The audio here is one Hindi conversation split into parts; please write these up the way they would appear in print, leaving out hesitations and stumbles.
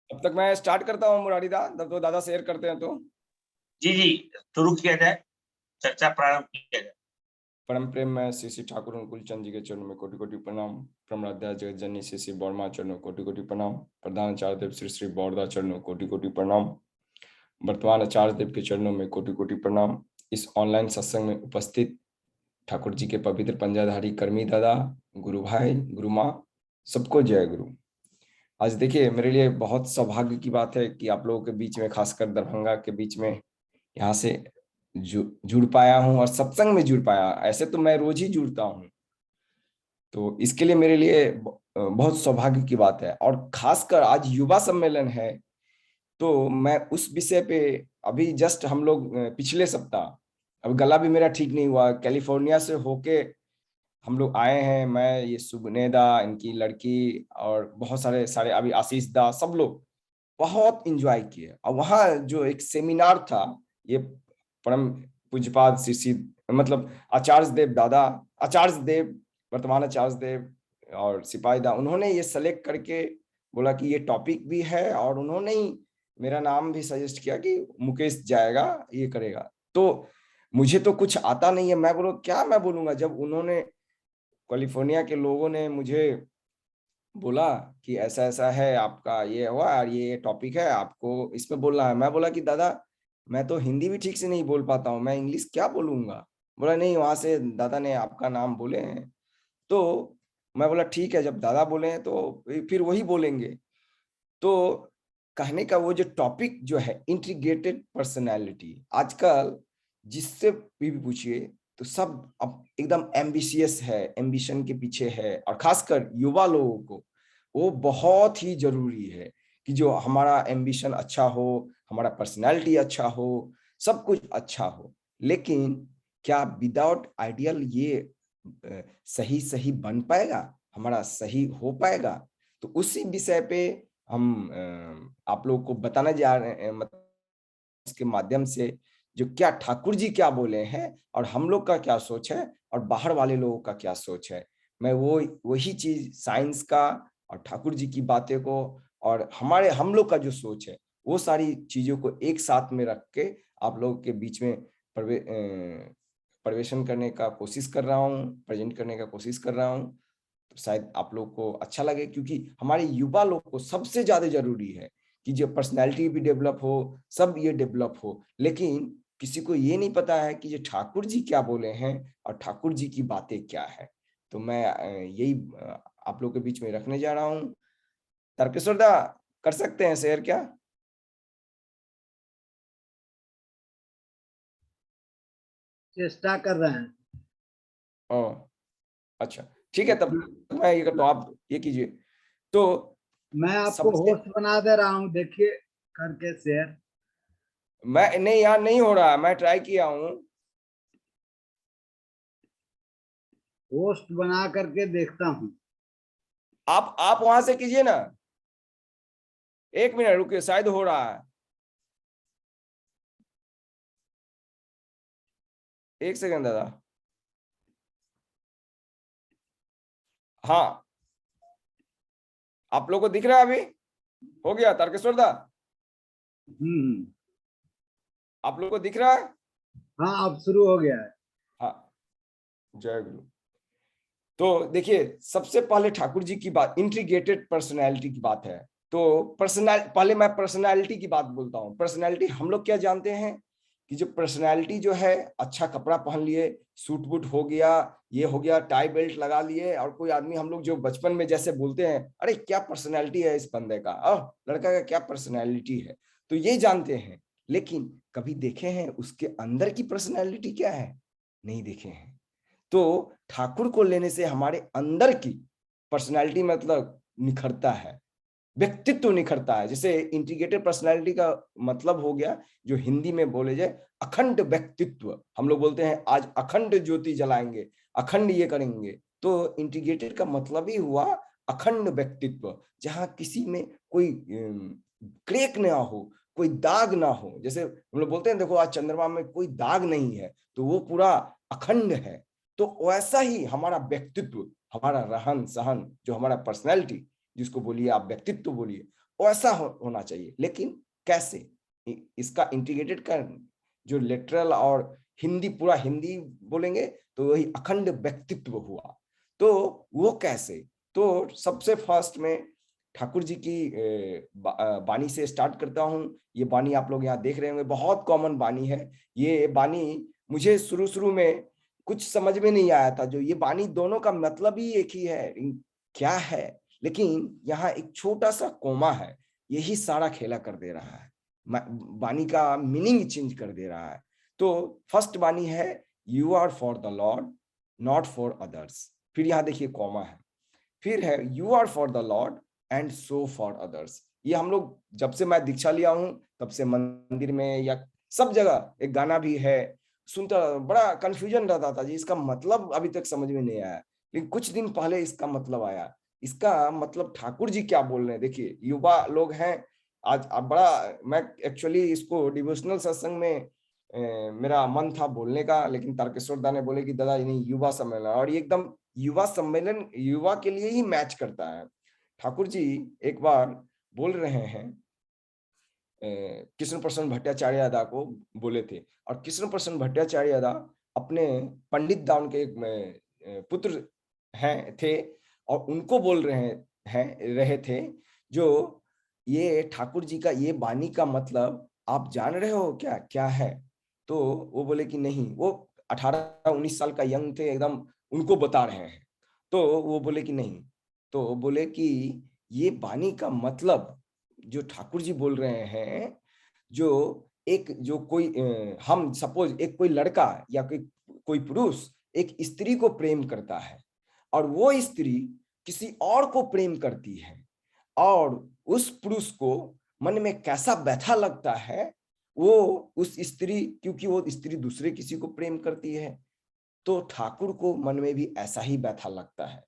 अब तक मैं स्टार्ट करता हूँ मुरारी दा, तब तो दादा शेयर करते हैं तो। जी जी, शुरू किया जाए, चर्चा प्रारंभ किया जाए। परम प्रेम में श्री श्री ठाकुर अनुकूल चंद जी के चरणों में कोटि कोटि प्रणाम। प्रमराध्याय जगत जननी श्री श्री बौरमा चरणों कोटि कोटि प्रणाम। प्रधान आचार्य देव श्री श्री बौरदा चरणों कोटि कोटि प्रणाम। वर्तमान आचार्य देव के चरणों में कोटि कोटि प्रणाम। इस ऑनलाइन सत्संग में उपस्थित ठाकुर जी के पवित्र पंजाधारी कर्मी दादा, गुरु भाई, गुरु माँ, सबको जय गुरु। आज देखिए, मेरे लिए बहुत सौभाग्य की बात है कि आप लोगों के बीच में, खासकर दरभंगा के बीच में, यहाँ से जुड़ पाया हूँ और सत्संग में जुड़ पाया। ऐसे तो मैं रोज ही जुड़ता हूँ, तो इसके लिए मेरे लिए बहुत सौभाग्य की बात है। और खासकर आज युवा सम्मेलन है, तो मैं उस विषय पे अभी जस्ट हम लोग पिछले सप्ताह, अब गला भी मेरा ठीक नहीं हुआ, कैलिफोर्निया से होके हम लोग आए हैं। मैं, ये सुगनेदा, इनकी लड़की और बहुत सारे सारे अभी आशीष दा, सब लोग बहुत इंजॉय किए। और वहाँ जो एक सेमिनार था, ये परम पूज्यपाद श्री श्री मतलब आचार्य देव दादा, आचार्य देव, वर्तमान आचार्य देव और सिपाही दा, उन्होंने ये सेलेक्ट करके बोला कि ये टॉपिक भी है, और उन्होंने ही मेरा नाम भी सजेस्ट किया कि मुकेश जाएगा, ये करेगा। तो मुझे तो कुछ आता नहीं है, मैं बोलो क्या मैं बोलूंगा। जब उन्होंने, कैलिफोर्निया के लोगों ने मुझे बोला कि ऐसा ऐसा है, आपका ये हुआ और ये टॉपिक है, आपको इसमें बोलना है। मैं बोला कि दादा, मैं तो हिंदी भी ठीक से नहीं बोल पाता हूँ, मैं इंग्लिश क्या बोलूंगा। बोला नहीं, वहां से दादा ने आपका नाम बोले हैं। तो मैं बोला ठीक है, जब दादा बोले हैं तो फिर वही बोलेंगे। तो कहने का वो जो टॉपिक जो है, इंटीग्रेटेड पर्सनैलिटी, आजकल जिससे भी पूछिए तो सब अब एकदम एम्बिशियस है, एम्बिशन के पीछे है। और खासकर युवा लोगों को वो बहुत ही जरूरी है कि जो हमारा एम्बिशन अच्छा हो, हमारा पर्सनैलिटी अच्छा हो, सब कुछ अच्छा हो। लेकिन क्या विदाउट आइडियल ये सही सही बन पाएगा, हमारा सही हो पाएगा? तो उसी विषय पे हम आप लोग को बताने जा रहे हैं, मतलब इसके माध्यम से जो क्या ठाकुर जी क्या बोले हैं, और हम लोग का क्या सोच है, और बाहर वाले लोगों का क्या सोच है। मैं वो वही चीज, साइंस का और ठाकुर जी की बातें को और हम लोग का जो सोच है, वो सारी चीजों को एक साथ में रख के आप लोगों के बीच में प्रवेशन करने का कोशिश कर रहा हूँ, प्रेजेंट करने का कोशिश कर रहा हूँ। तो शायद आप लोग को अच्छा लगे, क्योंकि हमारे युवा लोग को सबसे ज्यादा जरूरी है कि जो पर्सनैलिटी भी डेवलप हो, सब ये डेवलप हो। लेकिन किसी को ये नहीं पता है कि ये ठाकुर जी क्या बोले हैं और ठाकुर जी की बातें क्या है। तो मैं यही आप लोग के बीच में रखने जा रहा हूँ। तारकेश्वर दा, कर सकते हैं शेयर क्या? चेष्टा कर रहे हैं। ओ, अच्छा ठीक है, तब मैं ये करता हूँ, आप ये कीजिए। तो मैं आपको सबसे, होस्ट बना दे रहा हूँ, देखिए करके शेयर। मैं नहीं, यहाँ नहीं हो रहा, मैं ट्राई किया हूँ। होस्ट बना करके देखता हूँ। आप वहां से कीजिए ना, एक मिनट रुकिए, शायद हो रहा है। एक सेकंड दादा। हाँ, आप लोग को दिख रहा है अभी? हो गया तारकेश्वर दा? आप लोग को दिख रहा है? हाँ, अब शुरू हो गया है। हाँ, जय गुरु। तो देखिए, सबसे पहले ठाकुर जी की बात, इंटीग्रेटेड पर्सनैलिटी की बात है। तो पहले मैं पर्सनैलिटी की बात बोलता हूँ। पर्सनैलिटी हम लोग क्या जानते हैं कि जो पर्सनैलिटी जो है, अच्छा कपड़ा पहन लिए, सूट बूट हो गया, ये हो गया, टाई बेल्ट लगा लिए, और कोई आदमी, हम लोग जो बचपन में जैसे बोलते हैं, अरे क्या पर्सनैलिटी है इस बंदे का, लड़का का क्या पर्सनैलिटी है, तो ये जानते हैं। लेकिन कभी देखे हैं उसके अंदर की पर्सनैलिटी क्या है? नहीं देखे हैं। तो ठाकुर को लेने से हमारे अंदर की पर्सनालिटी मतलब निखरता है, व्यक्तित्व निखरता है। जैसे इंटीग्रेटेड पर्सनालिटी का मतलब हो गया, जो हिंदी में बोले जाए, अखंड व्यक्तित्व। हम लोग बोलते हैं आज अखंड ज्योति जलाएंगे, अखंड ये करेंगे। तो इंटीग्रेटेड का मतलब ही हुआ अखंड व्यक्तित्व, जहां किसी में कोई क्रेक ना हो, कोई दाग ना हो। जैसे हम लोग बोलते हैं देखो आज चंद्रमा में कोई दाग नहीं है, तो वो पूरा अखंड है। तो वैसा ही हमारा व्यक्तित्व, हमारा रहन सहन, जो हमारा पर्सनैलिटी, जिसको बोलिए आप व्यक्तित्व बोलिए, वैसा होना चाहिए, लेकिन कैसे? इसका इंटीग्रेटेड कर जो लिटरल और हिंदी, पूरा हिंदी बोलेंगे तो वही अखंड व्यक्तित्व हुआ। तो वो कैसे? तो सबसे फर्स्ट में ठाकुर जी की बानी से स्टार्ट करता हूँ। ये बानी आप लोग यहाँ देख रहे होंगे, बहुत कॉमन बानी है। ये बानी मुझे शुरू में कुछ समझ में नहीं आया था, जो ये बानी दोनों का मतलब ही एक ही है, क्या है, लेकिन यहाँ एक छोटा सा कोमा है, यही सारा खेला कर दे रहा है, बानी का मीनिंग चेंज कर दे रहा है। तो फर्स्ट बानी है you are for the lord not for others, फिर यहाँ देखिए कॉमा है, फिर है you are for the lord and so for others. ये हम लोग जब से मैं दीक्षा लिया हूं तब से मंदिर में या सब जगह, एक गाना भी है, सुनता बड़ा कंफ्यूजन रहता था जी, इसका मतलब अभी तक समझ में नहीं आया, लेकिन कुछ दिन पहले इसका मतलब आया। इसका मतलब ठाकुर जी क्या बोल रहे हैं, देखिए युवा लोग हैं आज। अब बड़ा मैं एक्चुअली इसको डिवोशनल सत्संग में मेरा मन था बोलने का, लेकिन तारकेश्वर दा ने बोले कि दादा नहीं, युवा सम्मेलन, और ये एकदम युवा सम्मेलन युवा के लिए ही मैच करता है। ठाकुर जी एक बार बोल रहे हैं, कृष्ण प्रसन्न भट्टाचार्य दा को बोले थे, और कृष्ण प्रसन्न भट्टाचार्य दा अपने पंडित दा उनके एक पुत्र हैं थे, और उनको बोल रहे थे जो ये ठाकुर जी का ये बानी का मतलब आप जान रहे हो क्या क्या है? तो वो बोले कि नहीं, वो 18-19 साल का यंग थे एकदम, उनको बता रहे हैं। तो वो बोले कि नहीं, तो बोले कि ये बानी का मतलब जो ठाकुर जी बोल रहे हैं, जो एक जो कोई हम सपोज एक कोई लड़का या कोई पुरुष एक स्त्री को प्रेम करता है, और वो स्त्री किसी और को प्रेम करती है, और उस पुरुष को मन में कैसा व्यथा लगता है, वो उस स्त्री, क्योंकि वो स्त्री दूसरे किसी को प्रेम करती है, तो ठाकुर को मन में भी ऐसा ही व्यथा लगता है।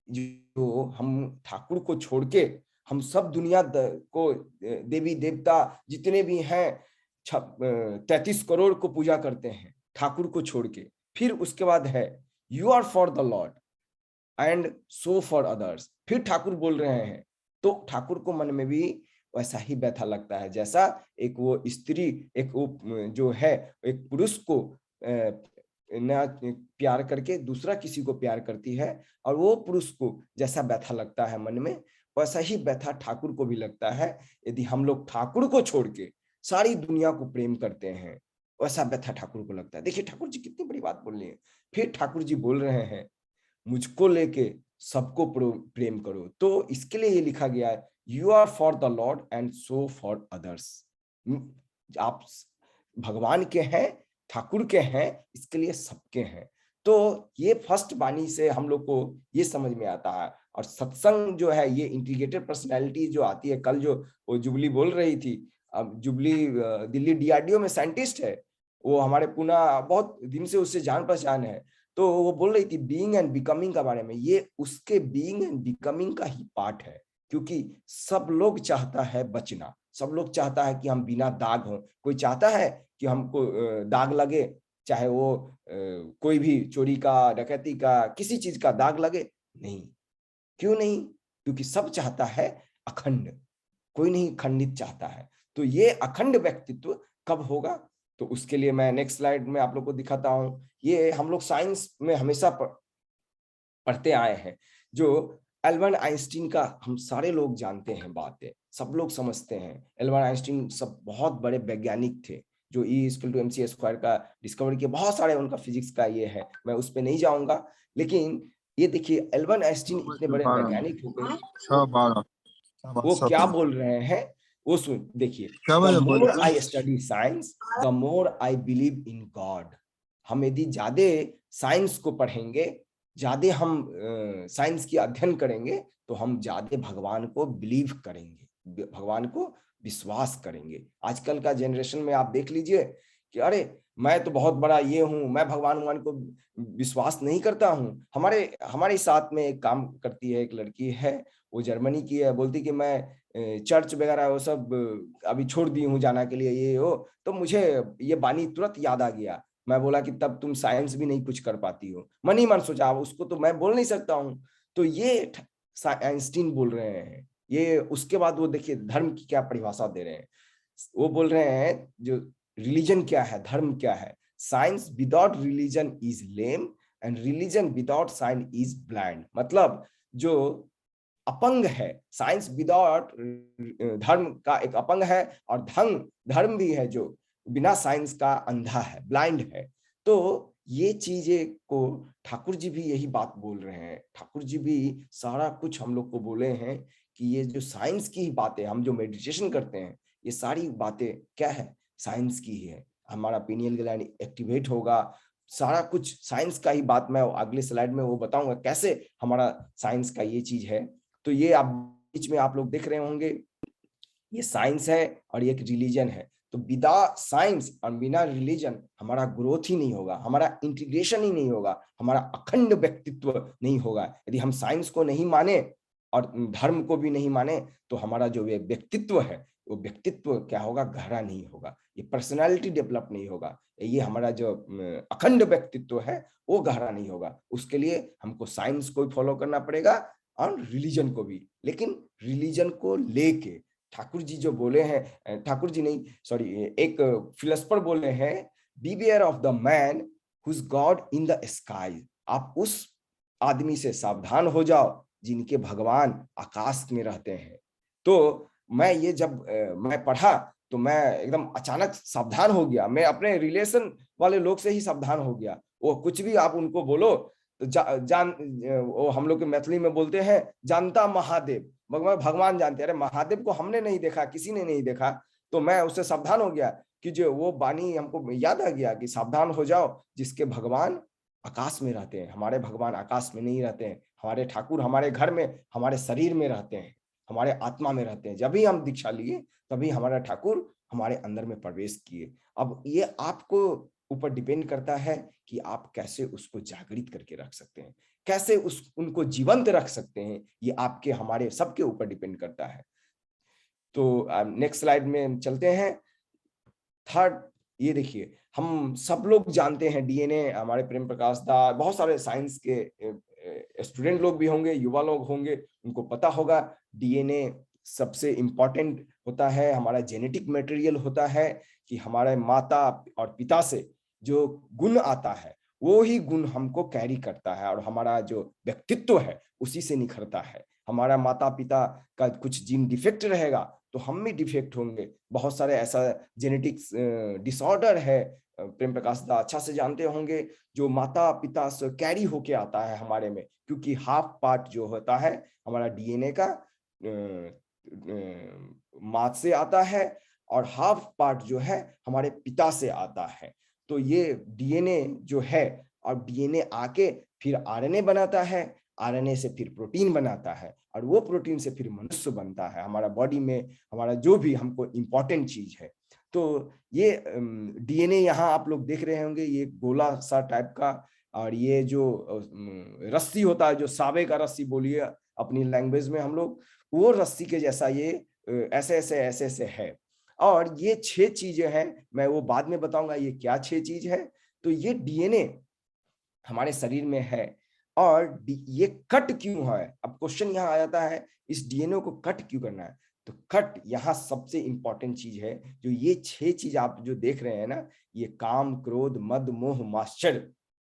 जो हम ठाकुर को छोड़ के हम सब दुनिया को, देवी देवता जितने भी हैं 33 करोड़ को पूजा करते हैं ठाकुर को छोड़ के। फिर उसके बाद है you are for the lord and so for others, फिर ठाकुर बोल रहे हैं, तो ठाकुर को मन में भी वैसा ही व्यथा लगता है, जैसा एक वो स्त्री, एक वो जो है एक पुरुष को ना प्यार करके दूसरा किसी को प्यार करती है, और वो पुरुष को जैसा व्यथा लगता है मन में, वैसा ही व्यथा ठाकुर को भी लगता है। यदि हम लोग ठाकुर को छोड़ के सारी दुनिया को प्रेम करते हैं, वैसा व्यथा ठाकुर को लगता है। देखिए ठाकुर जी कितनी बड़ी बात बोल रही है। फिर ठाकुर जी बोल रहे हैं मुझको लेके सबको प्रेम करो, तो इसके लिए ये लिखा गया है you are for the lord and so for others. आप भगवान के हैं, ठाकुर के हैं, इसके लिए सबके हैं। तो ये फर्स्ट बानी से हम लोग को ये समझ में आता है। और सत्संग जो है, ये इंटीग्रेटेड पर्सनैलिटी जो आती है, कल जो वो जुबली बोल रही थी, अब जुबली दिल्ली डीआरडीओ में साइंटिस्ट है, वो हमारे पुणे बहुत दिन से उससे जान पहचान है, तो वो बोल रही थी बीइंग एंड बिकमिंग का बारे में। ये उसके बीइंग एंड बिकमिंग का ही पार्ट है, क्योंकि सब लोग चाहता है बचना, सब लोग चाहता है कि हम बिना दाग हो। कोई चाहता है कि हमको दाग लगे, चाहे वो कोई भी चोरी का, डकैती का, किसी चीज का दाग लगे? नहीं। क्यों नहीं? क्योंकि सब चाहता है अखंड, कोई नहीं खंडित चाहता है। तो ये अखंड व्यक्तित्व कब होगा? तो उसके लिए मैं नेक्स्ट स्लाइड में आप लोग को दिखाता हूं। ये हम लोग साइंस में हमेशा पढ़ते आए हैं, जो एल्बर्ट आइंस्टीन का हम सारे लोग जानते हैं, बातें सब लोग समझते हैं। एल्बर्ट आइंस्टीन सब बहुत बड़े वैज्ञानिक थे, जो E=mc² का डिस्कवर किया, बहुत सारे उनका फिजिक्स का ये है, मैं उस पर नहीं जाऊंगा। लेकिन ये देखिए एल्बर्ट आइंस्टीन इतने बड़े वैज्ञानिक हो गए, वो क्या बोल रहे हैं, वो सुन देखिए, the more I study science the more I believe in God. हम यदि ज्यादा साइंस को पढ़ेंगे, ज्यादा हम साइंस की अध्ययन करेंगे, तो हम ज्यादा भगवान को बिलीव करेंगे, भगवान को विश्वास करेंगे। आजकल का जनरेशन में आप देख लीजिए कि अरे मैं तो बहुत बड़ा ये हूं, मैं भगवान को विश्वास नहीं करता हूं। हमारे साथ में एक काम करती है, एक लड़की है, वो जर्मनी की है, बोलती कि मैं चर्च वगैरह वो सब अभी छोड़ दी हूँ जाना के लिए, ये हो। तो मुझे ये बानी तुरंत याद आ गया। मैं बोला कि तब तुम साइंस भी नहीं कुछ कर पाती हो। मन ही मन सोचा, उसको तो मैं बोल नहीं सकता हूँ। तो ये आइंस्टीन बोल रहे हैं ये उसके बाद वो देखिए धर्म की क्या परिभाषा दे रहे हैं। वो बोल रहे हैं जो रिलीजन क्या है, धर्म क्या है। Science without religion is lame and religion without science is blind. मतलब जो अपंग है, साइंस विदाउट धर्म का एक अपंग है, और धर्म भी है जो बिना साइंस का अंधा है, ब्लाइंड है। तो ये चीजें को ठाकुर जी भी यही बात बोल रहे हैं। ठाकुर जी भी सारा कुछ हम लोग को बोले हैं कि ये जो साइंस की ही बातें, हम जो मेडिटेशन करते हैं, ये सारी बातें क्या है, साइंस की ही है। हमारा पीनियल ग्लैंड एक्टिवेट होगा, सारा कुछ साइंस का ही बात। मैं अगले स्लाइड में वो बताऊंगा कैसे हमारा साइंस का ये चीज है। तो ये आप बीच में आप लोग देख रहे होंगे, ये साइंस है और ये एक रिलीजन है। तो बिना साइंस और बिना रिलीजन हमारा ग्रोथ ही नहीं होगा, हमारा इंटीग्रेशन ही नहीं होगा, हमारा अखंड व्यक्तित्व नहीं होगा। यदि हम साइंस को नहीं माने और धर्म को भी नहीं माने तो हमारा जो ये व्यक्तित्व है, वो व्यक्तित्व क्या होगा, गहरा नहीं होगा, ये पर्सनालिटी डेवलप नहीं होगा, ये हमारा जो अखंड व्यक्तित्व है वो गहरा नहीं होगा। उसके लिए हमको साइंस को फॉलो करना पड़ेगा और रिलीजन को भी। लेकिन रिलीजन को लेके ठाकुर जी जो बोले हैं, ठाकुर जी नहीं सॉरी, एक फिलोसफर बोले हैं, beware of the man whose god in the sky. आप उस आदमी से सावधान हो जाओ जिनके भगवान आकाश में रहते हैं। तो मैं ये जब मैं पढ़ा तो मैं एकदम अचानक सावधान हो गया। मैं अपने रिलेशन वाले लोग से ही सावधान हो गया। वो कुछ भी आप उनको बोलो तो वो हम लोग के मैथिली में बोलते हैं जानता महादेव, भगवान जानते। अरे महादेव को हमने नहीं देखा, किसी ने नहीं देखा। तो मैं उससे सावधान हो गया कि जो वो वाणी हमको याद आ गया कि सावधान हो जाओ जिसके भगवान आकाश में रहते हैं। हमारे भगवान आकाश में नहीं रहते हैं, हमारे ठाकुर हमारे घर में, हमारे शरीर में रहते हैं, हमारे आत्मा में रहते हैं। जब भी हम दीक्षा लिए तभी हमारा ठाकुर हमारे अंदर में प्रवेश किए। अब ये आपको ऊपर डिपेंड करता है कि आप कैसे उसको जागृत करके रख सकते हैं, कैसे उनको जीवंत रख सकते हैं। ये आपके हमारे सबके ऊपर डिपेंड करता है। तो नेक्स्ट स्लाइड में चलते हैं। थर्ड, ये देखिए, हम सब लोग जानते हैं डीएनए, हमारे प्रेम प्रकाश दा, बहुत सारे साइंस के स्टूडेंट लोग भी होंगे, युवा लोग होंगे, उनको पता होगा डीएनए सबसे इंपॉर्टेंट होता है, हमारा जेनेटिक मटेरियल होता है कि हमारे माता और पिता से जो गुण आता है वो ही गुण हमको कैरी करता है, और हमारा जो व्यक्तित्व है उसी से निखरता है। हमारा माता पिता का कुछ जीन डिफेक्ट रहेगा तो हम भी डिफेक्ट होंगे। बहुत सारे ऐसा जेनेटिक्स डिसऑर्डर है, प्रेम प्रकाश दा अच्छा से जानते होंगे, जो माता पिता से कैरी होके आता है हमारे में। क्योंकि हाफ पार्ट जो होता है हमारा डीएनए का माँ से आता है और हाफ पार्ट जो है हमारे पिता से आता है। तो ये डीएनए जो है, और डीएनए आके फिर आरएनए बनाता है, आरएनए से फिर प्रोटीन बनाता है, और वो प्रोटीन से फिर मनुष्य बनता है हमारा बॉडी में, हमारा जो भी हमको इम्पोर्टेंट चीज है। तो ये डीएनए यहाँ आप लोग देख रहे होंगे, ये गोला सा टाइप का, और ये जो रस्सी होता है, जो सावे का रस्सी बोलिए अपनी लैंग्वेज में हम लोग, वो रस्सी के जैसा ये ऐसे ऐसे ऐसे ऐसे है। और ये 6 चीजें हैं, मैं वो बाद में बताऊंगा ये क्या 6 चीज है। तो ये डीएनए हमारे शरीर में है, और ये कट क्यों है। अब क्वेश्चन यहाँ आ जाता है इस डीएनए को कट क्यों करना है। तो कट यहाँ सबसे इंपॉर्टेंट चीज है। जो ये 6 चीज आप जो देख रहे हैं ना, ये काम क्रोध मद मोह माश्चर्य,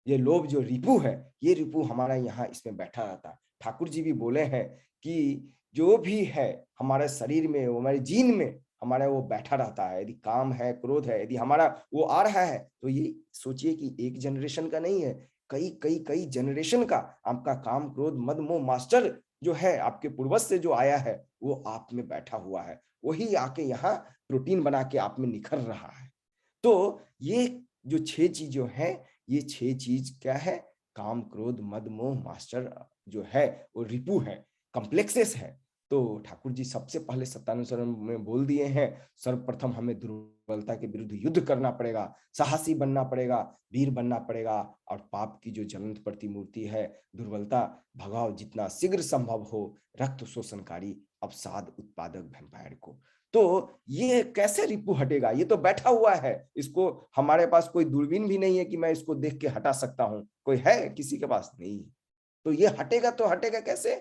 ये लोभ जो रिपु है, ये रिपु हमारा यहाँ इसमें बैठा रहता है। ठाकुर जी भी बोले हैं कि जो भी है हमारे शरीर में, वो हमारे जीन में हमारा वो बैठा रहता है। यदि काम है, क्रोध है, यदि हमारा वो आ रहा है, तो ये सोचिए कि एक जनरेशन का नहीं है, कई कई कई जनरेशन का आपका काम क्रोध मद मोह मास्टर जो है आपके पूर्वज से जो आया है, वो आप में बैठा हुआ है, वही आके यहाँ प्रोटीन बना के आप में निखर रहा है। तो ये जो 6 चीज जो है, ये 6 चीज क्या है, काम क्रोध मद मोह मास्टर जो है वो रिपु है, कॉम्प्लेक्सेस है। तो ठाकुर जी सबसे पहले सत्यानुसरण में बोल दिए हैं, सर्वप्रथम हमें दुर्बलता के विरुद्ध युद्ध करना पड़ेगा, साहसी बनना पड़ेगा, वीर बनना पड़ेगा, और पाप की जो ज्वलंत प्रतिमूर्ति है दुर्बलता, भगाओ जितना शीघ्र संभव हो रक्त शोषणकारी अवसाद उत्पादक वैम्पायर को। तो ये कैसे रिपु हटेगा, ये तो बैठा हुआ है, इसको हमारे पास कोई दूरबीन भी नहीं है कि मैं इसको देख के हटा सकता हूं, कोई है किसी के पास नहीं। तो ये हटेगा तो हटेगा कैसे।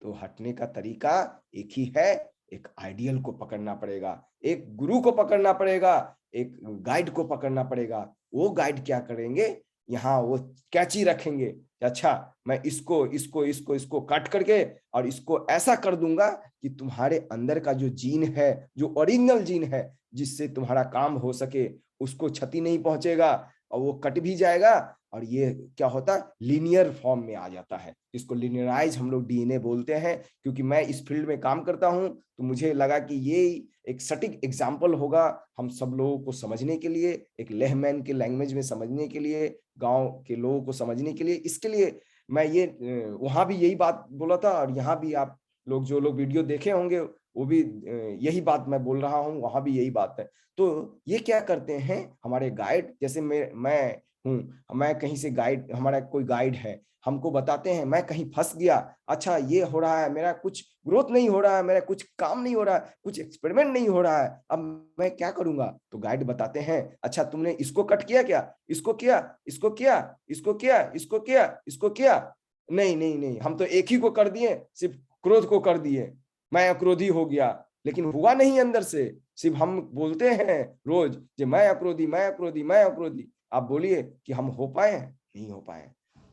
तो हटने का तरीका एक ही है, एक आइडियल को पकड़ना पड़ेगा, एक गुरु को पकड़ना पड़ेगा, एक गाइड को पकड़ना पड़ेगा। वो गाइड क्या करेंगे, यहाँ वो कैची रखेंगे, अच्छा मैं इसको इसको इसको इसको काट करके और इसको ऐसा कर दूंगा कि तुम्हारे अंदर का जो जीन है, जो ओरिजिनल जीन है, जिससे तुम्हारा काम हो सके, उसको क्षति नहीं पहुंचेगा और वो कट भी जाएगा। और ये क्या होता है, लीनियर फॉर्म में आ जाता है। इसको लीनियराइज हम लोग डीएनए बोलते हैं। क्योंकि मैं इस फील्ड में काम करता हूं तो मुझे लगा कि ये एक सटीक एग्जाम्पल होगा हम सब लोगों को समझने के लिए, एक लेहमैन के लैंग्वेज में समझने के लिए, गांव के लोगों को समझने के लिए। इसके लिए मैं ये वहां भी यही बात बोला था और यहाँ भी आप लोग जो लोग वीडियो देखे होंगे वो भी यही बात मैं बोल रहा हूँ, वहां भी यही बात है। तो ये क्या करते हैं हमारे गाइड, जैसे मैं हूँ, मैं कहीं से गाइड, हमारा कोई गाइड है, हमको बताते हैं मैं कहीं फंस गया, अच्छा ये हो रहा है, मेरा कुछ ग्रोथ नहीं हो रहा है, मेरा कुछ काम नहीं हो रहा है, कुछ एक्सपेरिमेंट नहीं हो रहा है, अब मैं क्या करूंगा। तो गाइड बताते हैं अच्छा तुमने इसको कट किया क्या, इसको किया, इसको किया, इसको किया, इसको किया, इसको किया, नहीं नहीं नहीं, हम तो एक ही को कर दिए, सिर्फ क्रोध को कर दिए, मैं अक्रोधी हो गया, लेकिन हुआ नहीं अंदर से। सिर्फ हम बोलते हैं रोज कि मैं अक्रोधी, मैं अक्रोधी, मैं अक्रोधी। आप बोलिए कि हम हो पाए, नहीं हो पाए।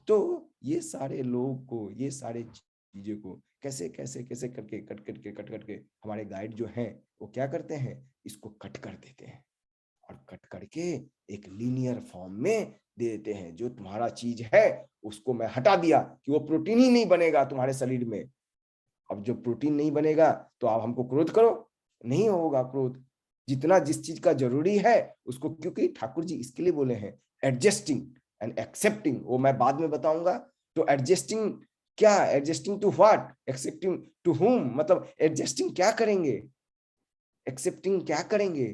तो ये सारे लोगों को, ये सारे चीजों को कैसे कैसे कैसे करके कट करके हमारे गाइड जो हैं वो क्या करते हैं, इसको कट कर देते हैं और कट करके एक लीनियर फॉर्म में दे देते हैं। जो तुम्हारा चीज है उसको मैं हटा दिया कि वो प्रोटीन ही नहीं बनेगा तुम्हारे शरीर में। अब जो प्रोटीन नहीं बनेगा तो आप हमको क्रोध करो, नहीं होगा क्रोध। जितना जिस चीज का जरूरी है उसको, क्योंकि ठाकुर जी इसके लिए बोले हैं एडजस्टिंग एंड एक्सेप्टिंग, वो मैं बाद में बताऊंगा। तो एडजस्टिंग क्या, adjusting to what, accepting to whom, मतलब एडजस्टिंग क्या करेंगे, एक्सेप्टिंग क्या करेंगे,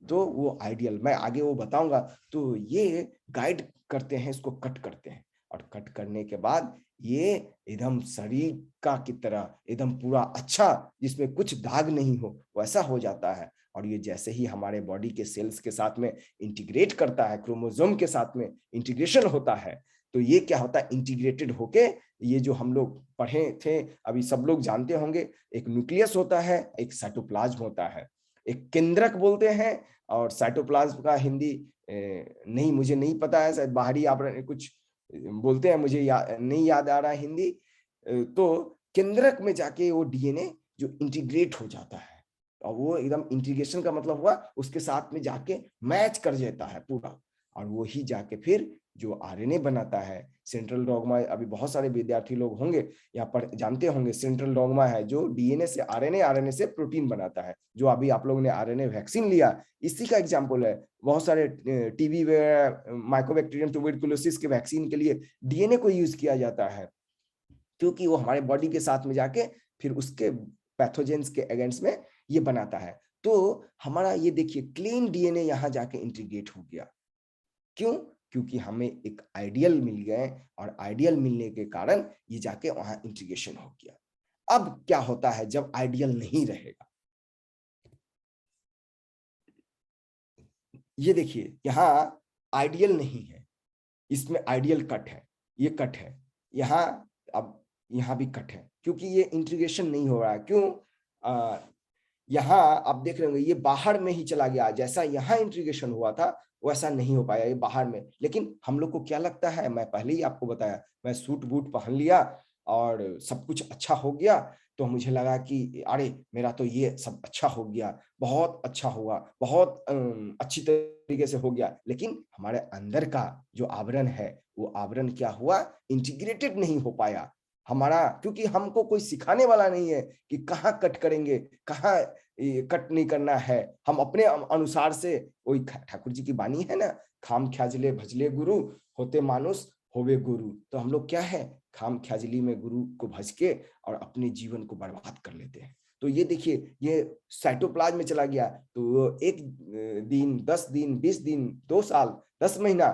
तो वो आइडियल मैं आगे वो बताऊंगा। तो ये गाइड करते हैं, इसको कट करते हैं और कट करने के बाद ये एकदम शरीर का की तरह एकदम पूरा अच्छा, जिसमें कुछ दाग नहीं हो, वैसा हो जाता है। और ये जैसे ही हमारे बॉडी के सेल्स के साथ में इंटीग्रेट करता है, क्रोमोसोम के साथ में इंटीग्रेशन होता है, तो ये क्या होता है, इंटीग्रेटेड होके ये जो हम लोग पढ़े थे, अभी सब लोग जानते होंगे, एक न्यूक्लियस होता है, एक साइटोप्लाज्म होता है, एक केंद्रक बोलते हैं, और साइटोप्लाज्म का हिंदी नहीं, मुझे नहीं पता है, शायद बाहरी आप कुछ बोलते हैं, मुझे नहीं याद आ रहा है हिंदी। तो केंद्रक में जाके वो डीएनए जो इंटीग्रेट हो जाता है, और वो एकदम इंटीग्रेशन का मतलब हुआ उसके साथ में जाके मैच कर जाता है पूरा, और वो ही जाके फिर जो आरएनए बनाता है। सेंट्रल डॉगमा, अभी बहुत सारे विद्यार्थी लोग होंगे यहाँ पर जानते होंगे, सेंट्रल डॉगमा है जो डीएनए से आरएनए, आरएनए से प्रोटीन बनाता है। जो अभी आप लोगों ने आरएनए वैक्सीन लिया, इसी का एग्जांपल है। बहुत सारे टीबी माइकोबैक्टीरियम ट्यूबरकुलोसिस के वैक्सीन के लिए डीएनए को यूज किया जाता है, क्योंकि वो हमारे बॉडी के साथ में जाके फिर उसके पैथोजेंस के अगेंस्ट में ये बनाता है। तो हमारा ये देखिए क्लीन डीएनए यहाँ जाके इंटीग्रेट हो गया। क्यों? क्योंकि हमें एक आइडियल मिल गए, और आइडियल मिलने के कारण ये जाके वहां इंटीग्रेशन हो गया। अब क्या होता है जब आइडियल नहीं रहेगा, ये देखिए यहां आइडियल नहीं है, इसमें आइडियल कट है, ये कट है यहाँ, अब यहाँ भी कट है, क्योंकि ये इंटीग्रेशन नहीं हो रहा है। क्यों? यहाँ आप देख रहे होंगे ये बाहर में ही चला गया, जैसा यहाँ इंटीग्रेशन हुआ था वैसा नहीं हो पाया ये बाहर में। लेकिन हम लोग को क्या लगता है, मैं पहले ही आपको बताया, मैं सूट बूट पहन लिया और सब कुछ अच्छा हो गया, तो मुझे लगा कि अरे मेरा तो ये सब अच्छा हो गया, बहुत अच्छा हुआ, बहुत अच्छी तरीके से हो गया। लेकिन हमारे अंदर का जो आवरण है, वो आवरण क्या हुआ, इंटीग्रेटेड नहीं हो पाया हमारा, क्योंकि हमको कोई सिखाने वाला नहीं है कि कहाँ कट करेंगे, कहाँ कट नहीं करना है। हम अपने अनुसार से, वही ठाकुर जी की बानी है ना, खाम ख्याजले भजले गुरु, होते मानुष होवे गुरु। तो हम लोग क्या है, खाम ख्याजली में गुरु को भज के और अपने जीवन को बर्बाद कर लेते हैं। तो ये देखिए ये साइटोप्लाज्म में चला गया, तो एक दिन, 10 दिन, 20 दिन, 2 साल, 10 महीना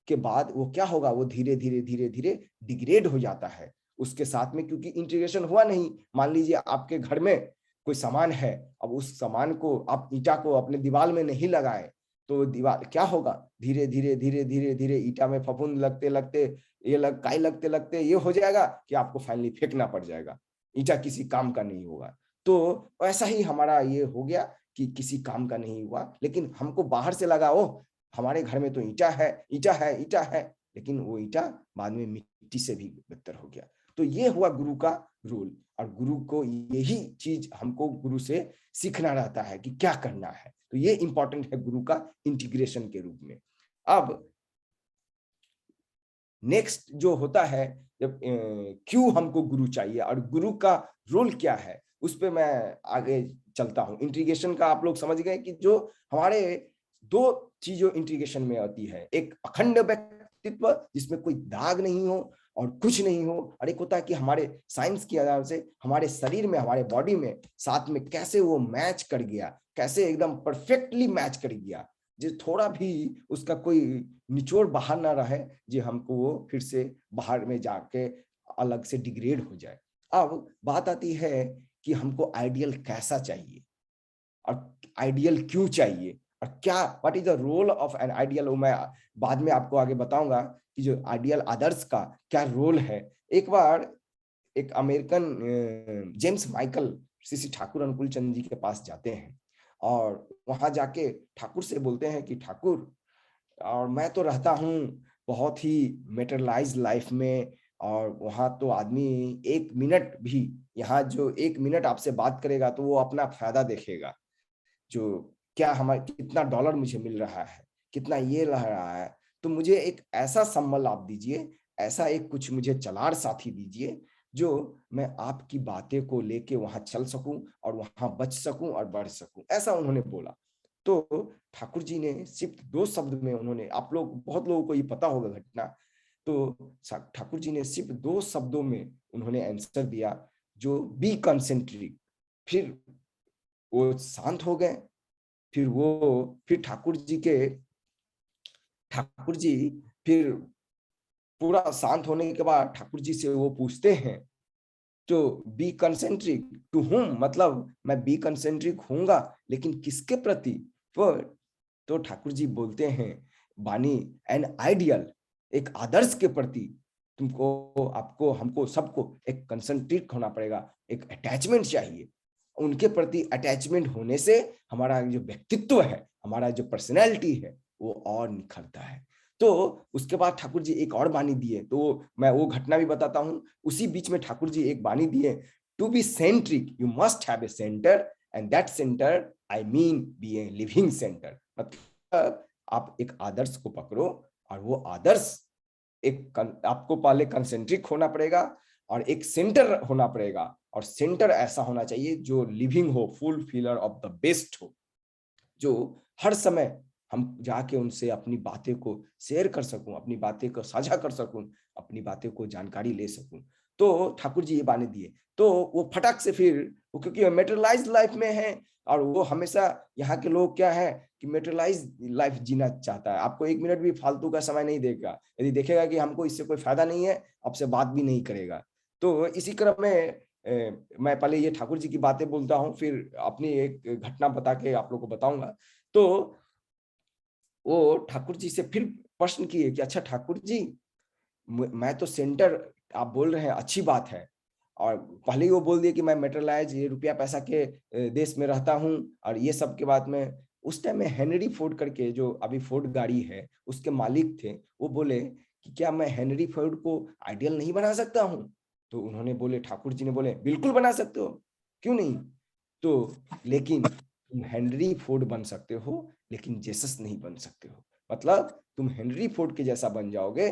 के बाद वो क्या होगा, वो धीरे धीरे धीरे धीरे डिग्रेड हो जाता है उसके साथ में, क्योंकि इंटीग्रेशन हुआ नहीं। मान लीजिए आपके घर में कोई सामान है, अब उस सामान को आप ईंटा को अपने दीवार में नहीं लगाए, तो दीवार क्या होगा, धीरे धीरे धीरे धीरे धीरे ईंटा में फफूंद लगते लगते, ये काई लगते लगते ये हो जाएगा कि आपको फाइनली फेंकना पड़ जाएगा। ईंटा किसी काम का नहीं होगा। तो ऐसा ही हमारा ये हो गया कि किसी काम का नहीं हुआ, लेकिन हमको बाहर से लगा ओ हमारे घर में तो ईंटा है, ईंटा है, ईंटा है, लेकिन वो ईंटा बाद में मिट्टी से भी बदतर हो गया। तो ये हुआ गुरु का रोल, और गुरु को यही चीज हमको गुरु से सीखना रहता है कि क्या करना है। तो ये इंपॉर्टेंट है गुरु का इंटीग्रेशन के रूप में। अब नेक्स्ट जो होता है, जब क्यों हमको गुरु चाहिए और गुरु का रोल क्या है, उस पे मैं आगे चलता हूं। इंटीग्रेशन का आप लोग समझ गए कि जो हमारे दो चीजों इंटीग्रेशन में आती है, एक अखंड व्यक्तित्व जिसमें कोई दाग नहीं हो और कुछ नहीं हो, और एक होता है कि हमारे साइंस के आधार से हमारे शरीर में, हमारे बॉडी में साथ में कैसे वो मैच कर गया, कैसे एकदम परफेक्टली मैच कर गया, जो थोड़ा भी उसका कोई निचोड़ बाहर ना रहे, जो हमको वो फिर से बाहर में जाके अलग से डिग्रेड हो जाए। अब बात आती है कि हमको आइडियल कैसा चाहिए और आइडियल क्यों चाहिए और क्या, what is the role of an ideal. मैं बाद में आपको आगे बताऊंगा कि जो आइडियल आदर्श का क्या रोल है। एक बार एक American James Michael CC Thakur अनुकूल चंद जी के पास जाते हैं और वहां जाके ठाकुर से बोलते हैं कि ठाकुर, और मैं तो रहता हूँ बहुत ही मेटरलाइज लाइफ में, और वहां तो आदमी एक मिनट भी, यहाँ जो एक मिनट आपसे बात करेगा तो वो अपना फायदा देखेगा, जो क्या हमारे कितना डॉलर मुझे मिल रहा है, कितना ये लग रहा है। तो मुझे एक ऐसा संबल आप दीजिए, ऐसा एक कुछ मुझे चलार साथी दीजिए, जो मैं आपकी बातें को लेके वहां चल सकूं और वहां बच सकूं और बढ़ सकूं। ऐसा उन्होंने बोला। तो ठाकुर जी ने सिर्फ 2 शब्द में, उन्होंने, आप लोग बहुत लोगों को ये पता होगा घटना, तो ठाकुर जी ने सिर्फ 2 शब्दों में उन्होंने आंसर दिया, जो बी कंसेंट्रिक। फिर वो शांत हो गए। फिर ठाकुर जी फिर पूरा शांत होने के बाद ठाकुर जी से वो पूछते हैं, तो बी कंसेंट्रिक टू हुम, मतलब मैं बी कंसेंट्रिक होऊंगा लेकिन किसके प्रति। पर तो ठाकुर जी बोलते हैं, बानी एन आइडियल, एक आदर्श के प्रति तुमको, आपको, हमको, सबको एक कंसेंट्रिक होना पड़ेगा, एक अटैचमेंट चाहिए। उनके प्रति अटैचमेंट होने से हमारा जो व्यक्तित्व है, हमारा जो पर्सनैलिटी है, वो और निखरता है। तो उसके बाद ठाकुर जी एक और बानी दिए, तो मैं वो घटना भी बताता हूँ। उसी बीच में ठाकुर जी एक बानी दिए, to be centric you must have a centre, and that centre I mean be a living centre. मतलब आप एक आदर्श को पकड़ो, और वो आदर्श आपको पहले कंसेंट्रिक होना पड़ेगा और एक सेंटर होना पड़ेगा, और सेंटर ऐसा होना चाहिए जो लिविंग हो, फुलफिलर ऑफ द बेस्ट हो, जो हर समय हम जाके उनसे अपनी बातें को शेयर कर सकूं, अपनी बातें को साझा कर सकूं, अपनी बातें को जानकारी ले सकूं। तो ठाकुर जी ये बाने दिए, तो वो फटाक से फिर, वो क्योंकि मेटेरियलाइज लाइफ में है, और वो हमेशा, यहाँ के लोग क्या है कि मेटेरियलाइज लाइफ जीना चाहता है, आपको एक मिनट भी फालतू का समय नहीं देगा, यदि देखेगा कि हमको इससे कोई फायदा नहीं है, आपसे बात भी नहीं करेगा। तो इसी क्रम में मैं पहले ये ठाकुर जी की बातें बोलता हूँ, फिर अपनी एक घटना बता के आप लोग को बताऊंगा। तो वो ठाकुर जी से फिर प्रश्न किए कि अच्छा ठाकुर जी, मैं तो सेंटर आप बोल रहे हैं, अच्छी बात है, और पहले ही वो बोल दिए कि मैं मेटेरियलाइज, ये रुपया पैसा के देश में रहता हूँ, और ये सब के बाद में, उस टाइम में हेनरी फोर्ड करके, जो अभी फोर्ड गाड़ी है उसके मालिक थे, वो बोले कि क्या मैं हेनरी फोर्ड को आइडियल नहीं बना सकता हूँ। तो उन्होंने बोले, ठाकुर जी ने बोले, बिल्कुल बना सकते हो, क्यों नहीं। तो लेकिन तुम हेनरी फोर्ड बन सकते हो, लेकिन जेसस नहीं बन सकते हो। मतलब तुम हेनरी फोर्ड के जैसा बन जाओगे,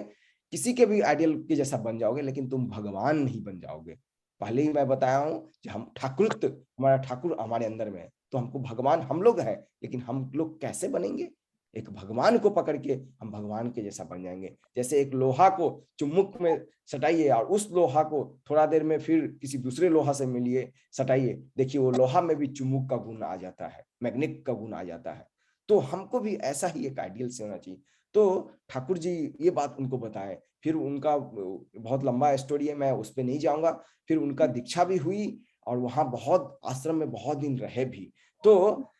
किसी के भी आइडियल के जैसा बन जाओगे, लेकिन तुम भगवान नहीं बन जाओगे। पहले ही मैं बताया हूं कि हम ठाकुरत्व, हमारा ठाकुर हमारे अंदर में है, तो हमको भगवान हम लोग हैं, लेकिन हम लोग कैसे बनेंगे। एक भगवान को पकड़ के हम भगवान के जैसा बन जाएंगे। जैसे एक लोहा को चुम्बक में सटाइए, और उस लोहा को थोड़ा देर में फिर किसी दूसरे लोहा से मिलिए, सटाइए, देखिए वो लोहा में भी चुम्बक का गुण आ जाता है, मैग्नेट का गुण आ जाता है। तो हमको भी ऐसा ही एक आइडियल से होना चाहिए। तो ठाकुर जी ये बात उनको बताए। फिर उनका बहुत लंबा स्टोरी है, मैं उस पर नहीं जाऊंगा। फिर उनका दीक्षा भी हुई, और वहां बहुत आश्रम में बहुत दिन रहे भी। तो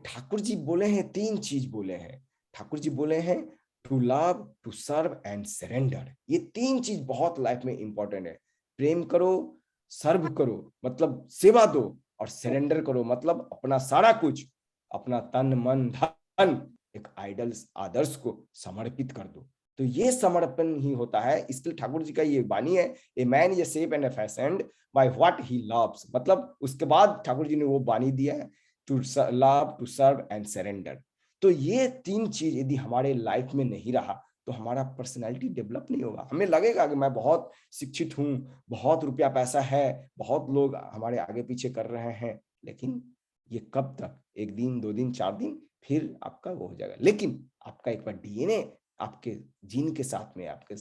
ठाकुर जी बोले हैं 3 चीज बोले हैं। ठाकुर जी बोले हैं, to love, to serve and surrender. ये 3 चीज बहुत लाइफ में इंपॉर्टेंट है। प्रेम करो, सर्व करो मतलब सेवा दो, और सरेंडर करो मतलब अपना सारा कुछ, अपना तन मन धन एक आइडल आदर्श को समर्पित कर दो। तो ये समर्पण ही होता है। इसके लिए ठाकुर जी का ये वाणी है, a man is shape and fashioned by what he loves. मतलब उसके बाद ठाकुर जी ने वो वाणी दिया है, to love, to serve and surrender. तो ये तीन चीज यदि हमारे लाइफ में नहीं रहा तो हमारा पर्सनैलिटी डेवलप नहीं होगा। हमें लगेगा कि मैं बहुत शिक्षित हूँ, बहुत रुपया पैसा है, बहुत लोग हमारे आगे पीछे कर रहे हैं, लेकिन ये कब तक, एक दिन, 2 दिन, 4 दिन, फिर आपका वो हो जाएगा। लेकिन आपका एक बार डीएनए आपके जीन के साथ में, आपके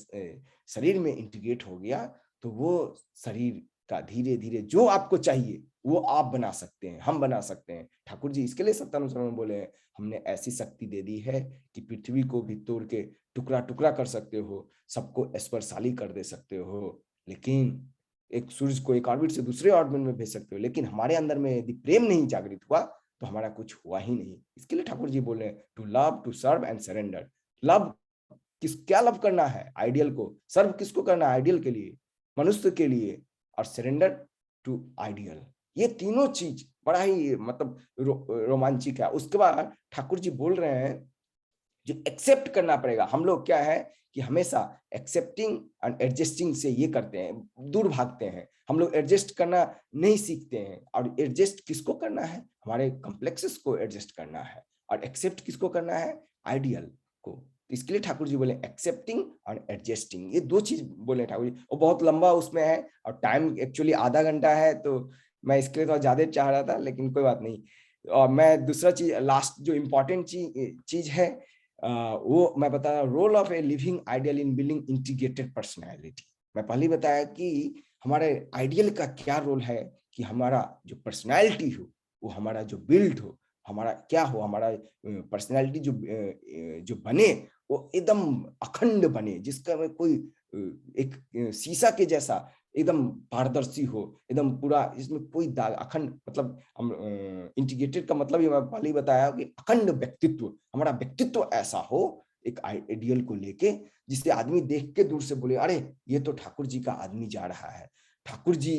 शरीर में इंटीग्रेट हो गया, तो वो शरीर का धीरे धीरे जो आपको चाहिए वो आप बना सकते हैं, हम बना सकते हैं। ठाकुर जी इसके लिए सत्यानुसार में बोले हैं, हमने ऐसी शक्ति दे दी है कि पृथ्वी को भी तोड़ के टुकड़ा टुकड़ा कर सकते हो, सबको स्पर्शाली कर दे सकते हो, लेकिन एक सूर्य को एक ऑर्बिट से दूसरे ऑर्बिट में भेज सकते हो, लेकिन हमारे अंदर में यदि प्रेम नहीं जागृत हुआ तो हमारा कुछ हुआ ही नहीं। इसके लिए ठाकुर जी बोले to love, to serve and surrender. Love क्या लव करना है? आइडियल को। सर्व किसको करना है? आइडियल के लिए, मनुष्य के लिए। और सरेंडर टू आइडियल। ये तीनों चीज बड़ा ही मतलब रोमांचिक है। उसके बाद ठाकुर जी बोल रहे हैं जो एक्सेप्ट करना पड़ेगा। हम लोग क्या है कि हमेशा एक्सेप्टिंग एंड एडजस्टिंग से ये करते हैं, दूर भागते हैं। हम लोग एडजस्ट करना नहीं सीखते हैं। और एडजस्ट किसको करना है? हमारे कॉम्प्लेक्सेस को एडजस्ट करना है। और एक्सेप्ट किसको करना है? आइडियल को। इसके लिए ठाकुर जी बोले एक्सेप्टिंग और एडजस्टिंग, ये 2 चीज बोले ठाकुर जी। वो बहुत लंबा उसमें है और टाइम एक्चुअली आधा घंटा है, तो मैं इसके लिए तो ज्यादा चाह रहा था, लेकिन कोई बात नहीं। और मैं दूसरा चीज, लास्ट जो इम्पोर्टेंट चीज है वो मैं बता रहा हूँ, role of a living ideal in building integrated personality. मैं पहले बताया कि हमारे आइडियल का क्या रोल है कि हमारा जो पर्सनैलिटी हो वो हमारा जो बिल्ड हो, हमारा क्या हो, हमारा पर्सनैलिटी जो बने वो एकदम अखंड बने, जिसका में कोई एक शीशा के जैसा एकदम पारदर्शी हो, एकदम पूरा, इसमें कोई दाग, अखंड। मतलब हम इंटीग्रेटेड का मतलब ये मैं पहले ही बताया कि अखंड व्यक्तित्व, हमारा व्यक्तित्व ऐसा हो एक आइडियल को लेके, जिससे आदमी देख के दूर से बोले अरे ये तो ठाकुर जी का आदमी जा रहा है, ठाकुर जी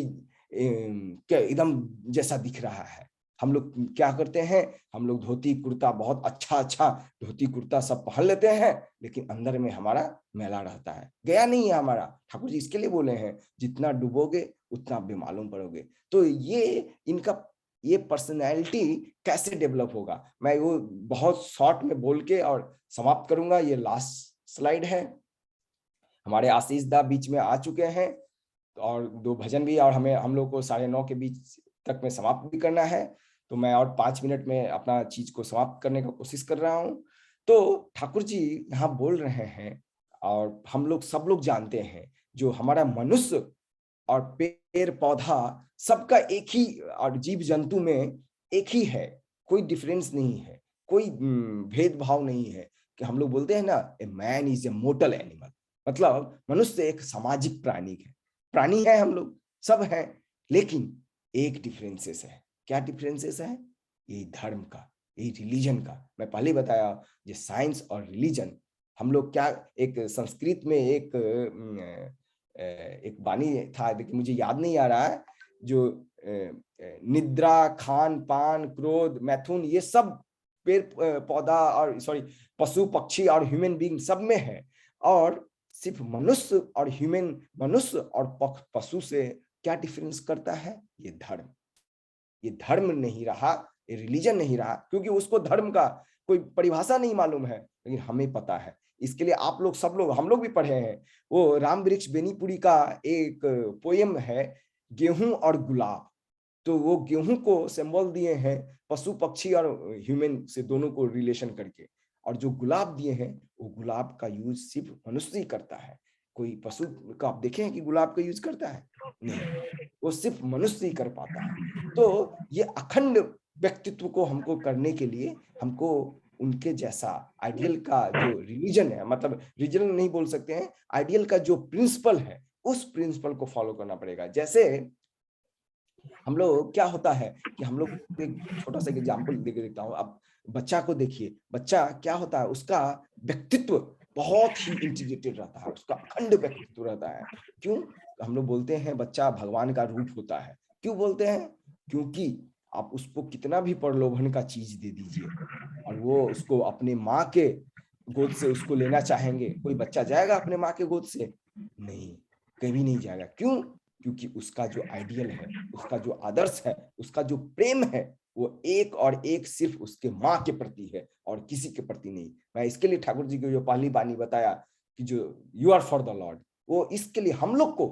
क्या एकदम जैसा दिख रहा है। हम लोग क्या करते हैं? हम लोग धोती कुर्ता, बहुत अच्छा अच्छा धोती कुर्ता सब पहन लेते हैं, लेकिन अंदर में हमारा मैला रहता है, गया नहीं है हमारा। ठाकुर जी इसके लिए बोले हैं जितना डूबोगे उतना बेमालूम पड़ोगे। तो ये पर्सनैलिटी कैसे डेवलप होगा, मैं वो बहुत शॉर्ट में बोल के और समाप्त करूंगा। ये लास्ट स्लाइड है। हमारे आशीष दा बीच में आ चुके हैं और 2 भजन भी, और हम लोग को 9:30 के बीच तक में समाप्त भी करना है, तो मैं और 5 मिनट में अपना चीज को समाप्त करने का कोशिश कर रहा हूँ। तो ठाकुर जी यहाँ बोल रहे हैं, और हम लोग सब लोग जानते हैं, जो हमारा मनुष्य और पेड़ पौधा सबका एक ही, और जीव जंतु में एक ही है, कोई डिफरेंस नहीं है, कोई भेदभाव नहीं है। कि हम लोग बोलते हैं ना, a man is a mortar animal, मतलब मनुष्य एक सामाजिक प्राणी है, हम लोग सब हैं, लेकिन एक डिफरेंसेस है। क्या डिफरेंसेस है? ये धर्म का, ये रिलीजन का। मैं पहले बताया, ये साइंस और रिलीजन, हम लोग क्या, एक संस्कृत में एक वाणी था, लेकिन मुझे याद नहीं आ रहा है, जो निद्रा, खान पान, क्रोध, मैथुन, ये सब पेड़ पौधा और पशु पक्षी और ह्यूमन बीइंग सब में है। और सिर्फ मनुष्य और ह्यूमन, मनुष्य और पशु से क्या डिफरेंस करता है? ये धर्म। ये धर्म नहीं रहा, ये रिलीजन नहीं रहा, क्योंकि उसको धर्म का कोई परिभाषा नहीं मालूम है, लेकिन हमें पता है। इसके लिए आप लोग, सब लोग, हम लोग भी पढ़े हैं, वो राम वृक्ष बेनीपुरी का एक पोयम है, गेहूं और गुलाब। तो वो गेहूं को सिंबल दिए हैं पशु पक्षी और ह्यूमन से, दोनों को रिलेशन करके। और जो गुलाब दिए हैं, वो गुलाब का यूज सिर्फ मनुष्य ही करता है। कोई पशु का आप देखें कि गुलाब का यूज करता है? नहीं, वो सिर्फ मनुष्य ही कर पाता है। तो ये अखंड व्यक्तित्व को हमको करने के लिए हमको उनके जैसा आइडियल का जो रिलीजन है, मतलब रिलीजन नहीं बोल सकते हैं, आइडियल का जो प्रिंसिपल है, उस प्रिंसिपल को फॉलो करना पड़ेगा। जैसे हम लोग क्या होता है कि हम लोग एक छोटा सा एग्जांपल देके देखता हूँ। अब बच्चा को देखिए, बच्चा क्या होता है, उसका व्यक्तित्व बहुत ही इंटीग्रेटेड रहता है, उसका अखंड व्यक्तित्व रहता है। क्यों? हम लोग बोलते हैं बच्चा भगवान का रूप होता है। क्यों बोलते हैं? क्योंकि आप उसको कितना भी प्रलोभन का चीज दे दीजिए और वो उसको अपने माँ के गोद से उसको लेना चाहेंगे, कोई बच्चा जाएगा अपने माँ के गोद से? नहीं, कभी नहीं जाएगा। क्यों? क्योंकि उसका जो आइडियल है, उसका जो आदर्श है, उसका जो प्रेम है, वो एक और एक सिर्फ उसके माँ के प्रति है और किसी के प्रति नहीं। मैं इसके लिए ठाकुर जी की जो पहली बानी बताया कि जो you are for the lord, वो इसके लिए हम लोग को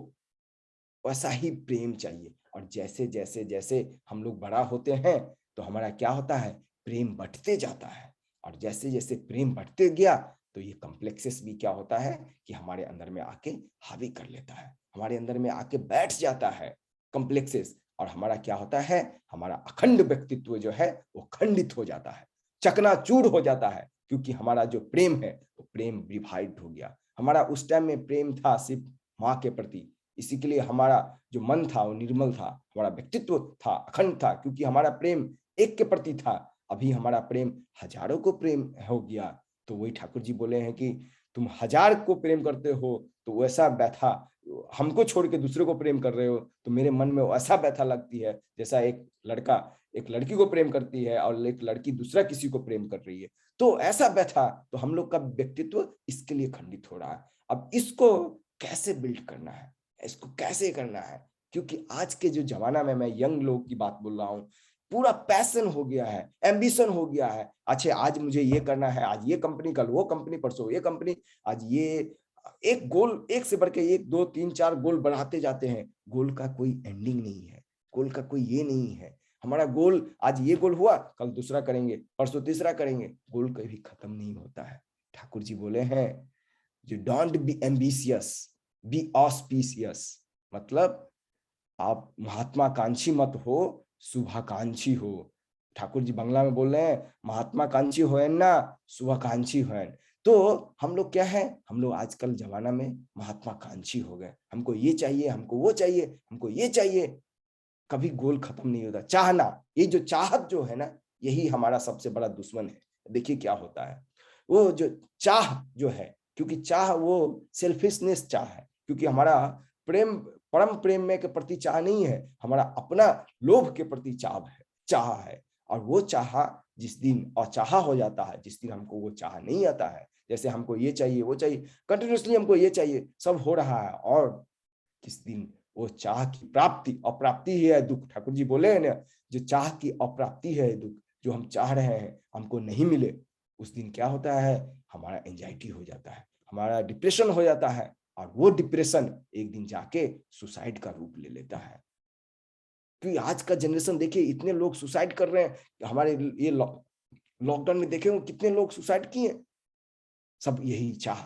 वैसा ही प्रेम चाहिए। और जैसे जैसे जैसे हम लोग बड़ा होते हैं तो हमारा क्या होता है, प्रेम बढ़ते जाता है। और जैसे जैसे प्रेम बढ़ते गया तो ये कॉम्प्लेक्सेस भी क्या होता है कि हमारे अंदर में आके हावी कर लेता है, हमारे अंदर में आके बैठ जाता है कॉम्प्लेक्सेस। और हमारा क्या होता है, हमारा अखंड व्यक्तित्व जो है वो खंडित हो जाता है, चकनाचूर हो जाता है। क्योंकि हमारा जो प्रेम है वो प्रेम डिवाइड हो गया। हमारा उस टाइम में प्रेम था सिर्फ माँ के प्रति, इसी के लिए हमारा जो मन था वो निर्मल था, हमारा व्यक्तित्व था अखंड था, क्योंकि हमारा प्रेम एक के प्रति था। अभी हमारा प्रेम हजारों को प्रेम हो गया। तो वही ठाकुर जी बोले हैं कि तुम 1000 को प्रेम करते हो तो वैसा व्यथा, हमको छोड़ के दूसरे को प्रेम कर रहे हो तो मेरे मन में वैसा व्यथा लगती है जैसा एक लड़का एक लड़की को प्रेम करती है और एक लड़की दूसरा किसी को प्रेम कर रही है। तो ऐसा व्यथा, तो हम लोग का व्यक्तित्व इसके लिए खंडित हो रहा है। अब इसको कैसे बिल्ड करना है, इसको कैसे करना है? क्योंकि आज के जो जमाना में, मैं यंग लोग की बात बोल रहा हूँ, पूरा पैशन हो गया है, एम्बिशन हो गया है। अच्छा आज मुझे ये करना है, आज ये कंपनी, कल वो कंपनी, परसों ये कंपनी, आज ये, एक गोल एक से बढ़ के एक, 2, 3, 4 गोल बढ़ाते जाते हैं। गोल का कोई एंडिंग नहीं है, गोल का कोई ये नहीं है। हमारा गोल, आज ये गोल हुआ, कल दूसरा करेंगे, परसों तीसरा करेंगे, गोल कभी खत्म नहीं होता है। ठाकुर जी बोले हैं जो don't be ambitious, B auspicious. मतलब आप महात्माकांक्षी मत हो, शुभाकांक्षी हो। ठाकुर जी बंगला में बोल रहे हैं महात्माकांक्षी होएन ना, शुभाकांक्षी होएन। तो हम लोग क्या है, हम लोग आजकल जमाना में महात्माकांक्षी हो गए, हमको ये चाहिए, हमको वो चाहिए, हमको ये चाहिए। कभी गोल खत्म नहीं होता। चाहना, ये जो चाहत जो है ना, यही हमारा सबसे बड़ा दुश्मन है। देखिए क्या होता है, वो जो चाह जो है, क्योंकि चाह वो सेल्फिशनेस चाह है, क्योंकि हमारा प्रेम परम प्रेम में के प्रति चाह नहीं है, हमारा अपना लोभ के प्रति चाह है। और वो चाह जिस दिन अचाहा हो जाता है, जिस दिन हमको वो चाह नहीं आता है, जैसे हमको ये चाहिए वो चाहिए, कंटिन्यूसली हमको ये चाहिए, सब हो रहा है, और किस दिन वो चाह की प्राप्ति, अप्राप्ति ही है दुख। ठाकुर जी बोले हैं ना, जो चाह की अप्राप्ति है दुख, जो हम चाह रहे हैं हमको नहीं मिले, उस दिन क्या होता है, हमारा एंजाइटी हो जाता है, हमारा डिप्रेशन हो जाता है। और वो डिप्रेशन एक दिन जाके सुसाइड का रूप ले लेता है। क्योंकि आज का जनरेशन देखिए, इतने लोग सुसाइड कर रहे हैं। हमारे ये लॉकडाउन में देखे कितने लोग सुसाइड किए, सब यही चाह।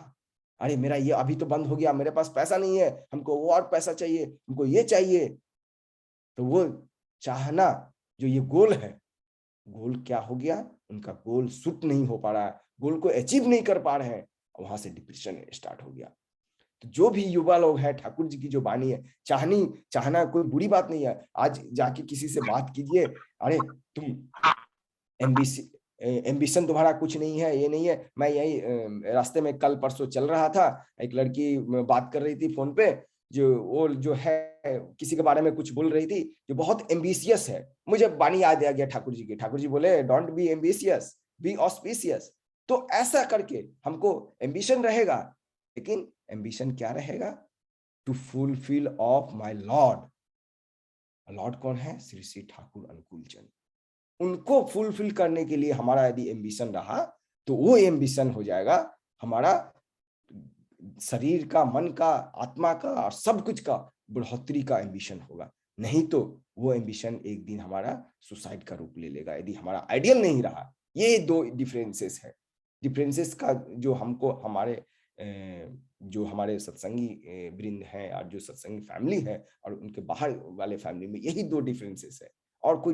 अरे मेरा ये अभी तो बंद हो गया, मेरे पास पैसा नहीं है, हमको वो और पैसा चाहिए, हमको ये चाहिए। तो वो चाहना, जो ये गोल है, गोल क्या हो गया, उनका गोल शूट नहीं हो पा रहा है, गोल को अचीव नहीं कर पा रहे हैं, वहां से डिप्रेशन स्टार्ट हो गया। तो जो भी युवा लोग हैं, ठाकुर जी की जो वाणी है, चाहना कोई बुरी बात नहीं है। आज जाके किसी से बात कीजिए, अरे तुम एम्बिशन तुम्हारा कुछ नहीं है, ये नहीं है। मैं यही रास्ते में कल परसों चल रहा था, एक लड़की बात कर रही थी फोन पे, वो जो है किसी के बारे में कुछ बोल रही थी जो बहुत एम्बिशियस है। मुझे वाणी याद आ गया ठाकुर जी की। ठाकुर जी बोले don't be ambitious, B auspicious. तो ऐसा करके हमको एम्बिशन रहेगा, लेकिन एम्बिशन क्या रहेगा, to fulfil of my lord. Lord कौन है, श्री श्री ठाकुर अनुकूल चंद। उनको फुलफिल करने के लिए हमारा यदि एम्बिशन रहा, तो वो एम्बिशन हो जाएगा हमारा शरीर का, मन का, आत्मा का और सब कुछ का बढ़ोतरी का एम्बिशन होगा। नहीं तो वो एम्बिशन एक दिन हमारा सुसाइड का रूप ले लेगा, यदि हमारा आइडियल नहीं रहा। ये दो डिफरेंसेस है। डिफरेंसेस का जो हमको जो हमारे सत्संगी वृंद हैं और जो सत्संगी फैमिली है और उनके बाहर वाले फैमिली में, यही दो डिफरेंसेस है, और कोई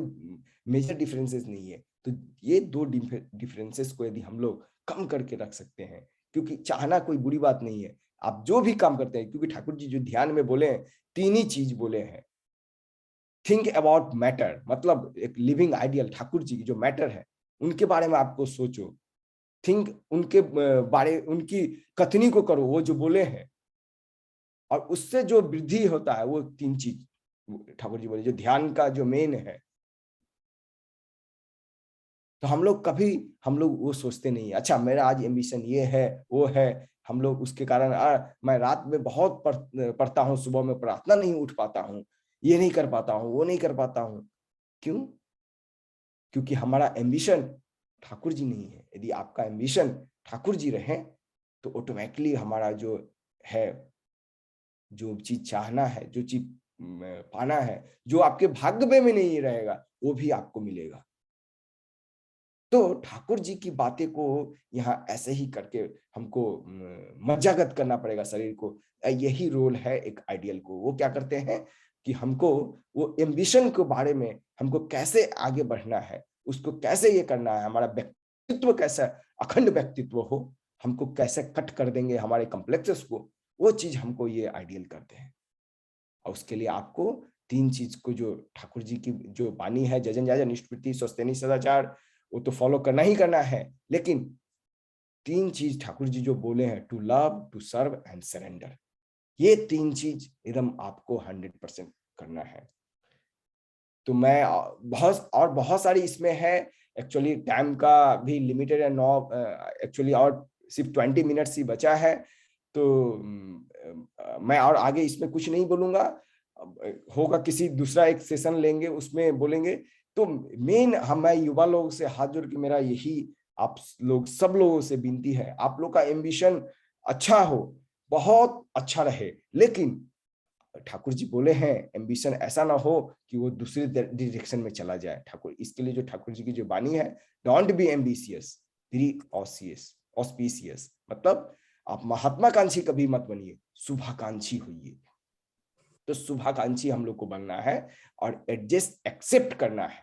मेजर डिफरेंसेस नहीं है। तो ये दो डिफरेंसेस को यदि हम लोग कम करके रख सकते हैं, क्योंकि चाहना कोई बुरी बात नहीं है, आप जो भी काम करते हैं, क्योंकि ठाकुर जी जो ध्यान में बोले हैं, 3 ही चीज बोले हैं। थिंक अबाउट मैटर, मतलब एक लिविंग आइडियल, ठाकुर जी की जो मैटर है उनके बारे में आपको सोचो। थिंक उनके बारे, उनकी कथनी को करो, वो जो बोले हैं और उससे जो वृद्धि होता है वो 3 चीज ठाकुर जी बोले, जो ध्यान का जो मेन है। तो हम लोग वो सोचते नहीं, अच्छा मेरा आज एम्बिशन ये है वो है, हम लोग उसके कारण मैं रात में बहुत पढ़ता हूँ, सुबह में प्रार्थना नहीं उठ पाता हूँ, ये नहीं कर पाता हूँ, वो नहीं कर पाता हूँ। क्यों? क्योंकि हमारा एम्बिशन ठाकुर जी नहीं है। यदि आपका एम्बिशन ठाकुर जी रहे तो ऑटोमेटिकली हमारा जो है, जो चीज चाहना है, जो चीज पाना है, जो आपके भाग्य में नहीं रहेगा वो भी आपको मिलेगा। तो ठाकुर जी की बातें को यहाँ ऐसे ही करके हमको मज्जागत करना पड़ेगा शरीर को। यही रोल है एक आइडियल को। वो क्या करते हैं कि हमको वो एम्बिशन के बारे में, हमको कैसे आगे बढ़ना है, उसको कैसे ये करना है, हमारा व्यक्तित्व कैसा अखंड व्यक्तित्व हो, हमको कैसे कट कर देंगे हमारे कॉम्प्लेक्सेस को, वो चीज हमको ये आइडियल करते हैं। और उसके लिए आपको 3 चीज को, जो ठाकुर जी की जो वाणी है, जजन जाजन स्मृति स्वस्तिनी सदाचार, वो तो फॉलो करना ही करना है। लेकिन 3 चीज ठाकुर जी जो बोले हैं, to love, to serve and surrender, ये 3 चीज एकदम आपको 100% करना है। तो मैं बहुत सारी इसमें है। एक्चुअली टाइम का भी लिमिटेड है, 9 एक्चुअली और सिर्फ 20 मिनट्स ही बचा है। तो मैं और आगे इसमें कुछ नहीं बोलूंगा, होगा किसी दूसरा एक सेशन लेंगे उसमें बोलेंगे। तो मेन मैं युवा लोगों से हाथ जोड़ के मेरा यही आप लोग सब लोगों से विनती है, आप लोग का एम्बिशन अच्छा हो, बहुत अच्छा रहे, लेकिन ठाकुर जी बोले हैं एम्बिशन ऐसा ना हो कि वो दूसरी डायरेक्शन में चला जाए। ठाकुर, इसके लिए जो ठाकुर जी की जो वाणी है, don't be ambitious, B auspicious, मतलब आप महात्माकांक्षी कभी मत बनिए, शुभाकांक्षी होइए। तो शुभाकांक्षी हम लोग को बनना है और एडजस्ट एक्सेप्ट करना है,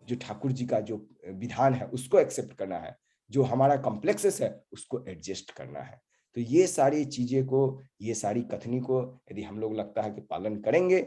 जो ठाकुर जी का जो विधान है उसको एक्सेप्ट करना है, जो हमारा कॉम्प्लेक्सेस है उसको एडजस्ट करना है। तो ये सारी चीजें को, ये सारी कथनी को यदि हम लोग लगता है कि पालन करेंगे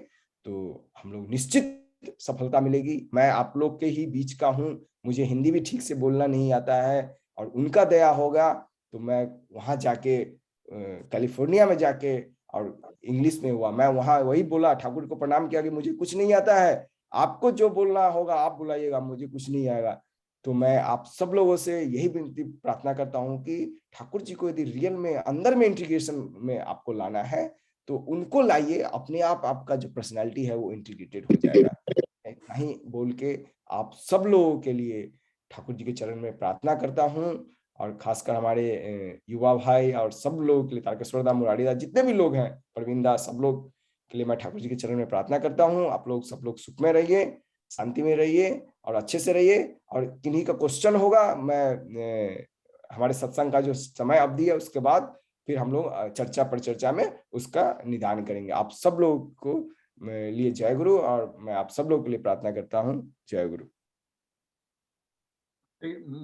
तो हम लोग निश्चित सफलता मिलेगी। मैं आप लोग के ही बीच का हूँ, मुझे हिंदी भी ठीक से बोलना नहीं आता है, और उनका दया होगा तो मैं वहां जाके कैलिफोर्निया में जाके, और इंग्लिश में हुआ, मैं वहां वही बोला, ठाकुर को प्रणाम किया कि मुझे कुछ नहीं आता है, आपको जो बोलना होगा आप बुलाइएगा, मुझे कुछ नहीं आएगा। तो मैं आप सब लोगों से यही विनती प्रार्थना करता हूं कि ठाकुर जी को यदि रियल में अंदर में इंटीग्रेशन में आपको लाना है तो उनको लाइए, अपने आप आपका जो पर्सनैलिटी है वो इंटीग्रेटेड हो जाएगा। नहीं बोल के आप सब लोगों के लिए ठाकुर जी के चरण में प्रार्थना करता हूँ, और खासकर हमारे युवा भाई और सब लोगों के लिए, तारकेश्वर दा, मुरारी दा, जितने भी लोग हैं, प्रवीण दा, सब लोग के लिए मैं ठाकुर जी के चरण में प्रार्थना करता हूँ। आप लोग सब लोग सुख में रहिए, शांति में रहिए और अच्छे से रहिए। और किन्हीं का क्वेश्चन होगा, मैं हमारे सत्संग का जो समय अवधि है उसके बाद फिर हम लोग चर्चा पर चर्चा में उसका निदान करेंगे। आप सब लोग को लिए जय गुरु, और मैं आप सब लोग के लिए प्रार्थना करता हूँ। जय गुरु।